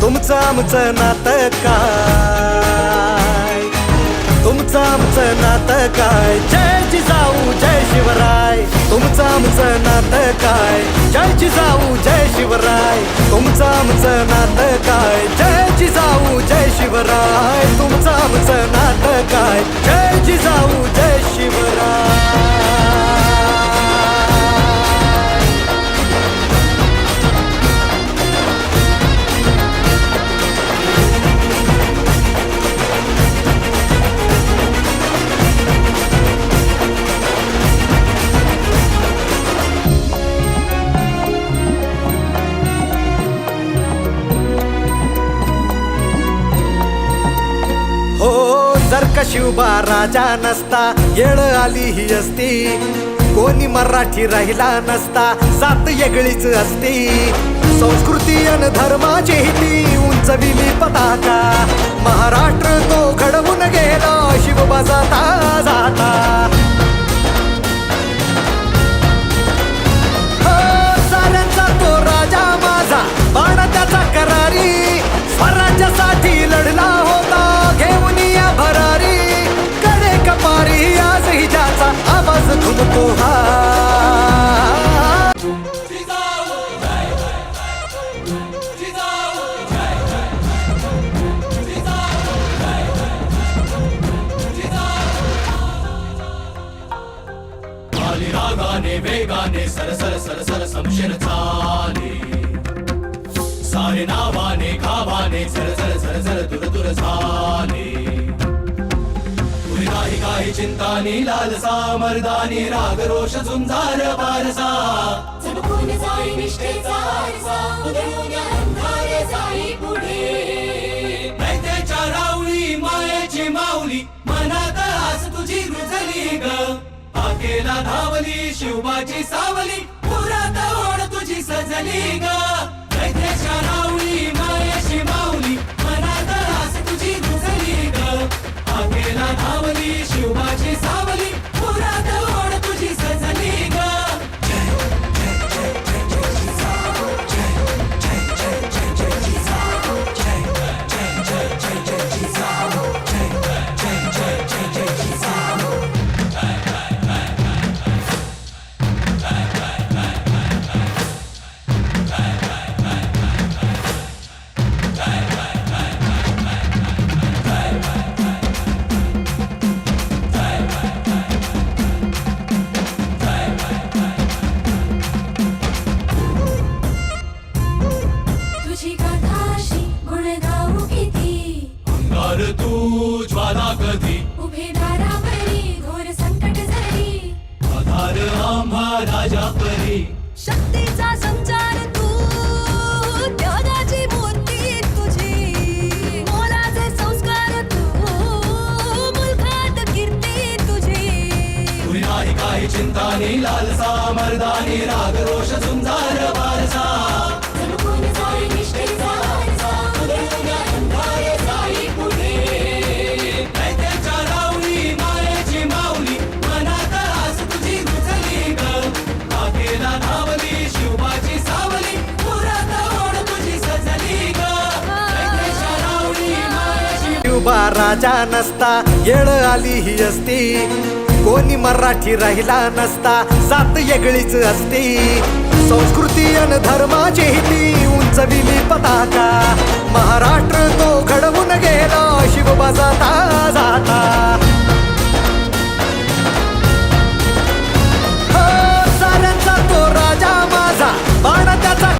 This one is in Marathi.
तुमचं आमचं नातं काय, तुमचं आमचं नातं काय, जय जिजाऊ जय शिवराय. तुमचं आमचं नातं काय, जय जिजाऊ जय शिवराय. तुमचं आमचं नातं काय, जय जिजाऊ जय शिवराय. तुमचं आमचं नातं काय, जय जिजाऊ जय शिवराय. जर का शिवबा राजा नसता, येळ आली ही असती, कोणी मराठी राहिला नसता, जात वेगळीच असती. संस्कृती अन धर्माची ती उंचविली पताका, महाराष्ट्र तो घडवून गेला शिवबा जाता जाता. साऱ्यांचा तो राजा माझा, बाण त्याचा करारी, स्वराज्यासाठी लढला होता घेऊन या भरारी. कडे कपारी आजही ज्याचा आवाज घुमतो हा. रागाने वेगाने सरसर सरसर समशेर चाले, सारे नावाने खावाने झरझर झरझर दूर दूर झाले. तुरी नाही काही चिंतानी लालसा, मर्दानी राग रोष झुंजार बारसा, चढकून जाईनी काठेला धावली शिवबाची सावली पुरात ओढ तुझी सजली ग दैत्याच्या रावळी मायेशी माऊली मनात आस तुझी रुजली ग काठेला धावली शिवबाची सावली पुरात ओढ तुझी सजली ग तुझी गाथाशी गुण गाऊ किती अंगार तू ज्वाला कधी उभे दारावरी घोर संकट जरी आधार आम्हा राजा परी शक्तीचा संचार तू त्यागाची मूर्ती तुझी मोलाचे संस्कार तू मुलखात कीर्ती तुझी तुरी नाही काही चिंता नाही लालसा मर्दानी राग रोष झुंजार वारसा जणून जाई निष्ठेचा वारसा उद्या अंधारे जाई पुढे दैत्याच्या रावळी मायेची माऊली मनात आस तुझी रुजली ग काठेला धावली शिवबाची सावली पुरात ओढ तुझी सजली ग दैत्याच्या रावळी मायेची शिवबा राजा नसता येळ आली ही असती कोणी मराठी राहिला नसता जात वेगळीच असती संस्कृती अन धर्माची ती उंचविली पताका महाराष्ट्र तो घडवून गेला शिवबाचा ताज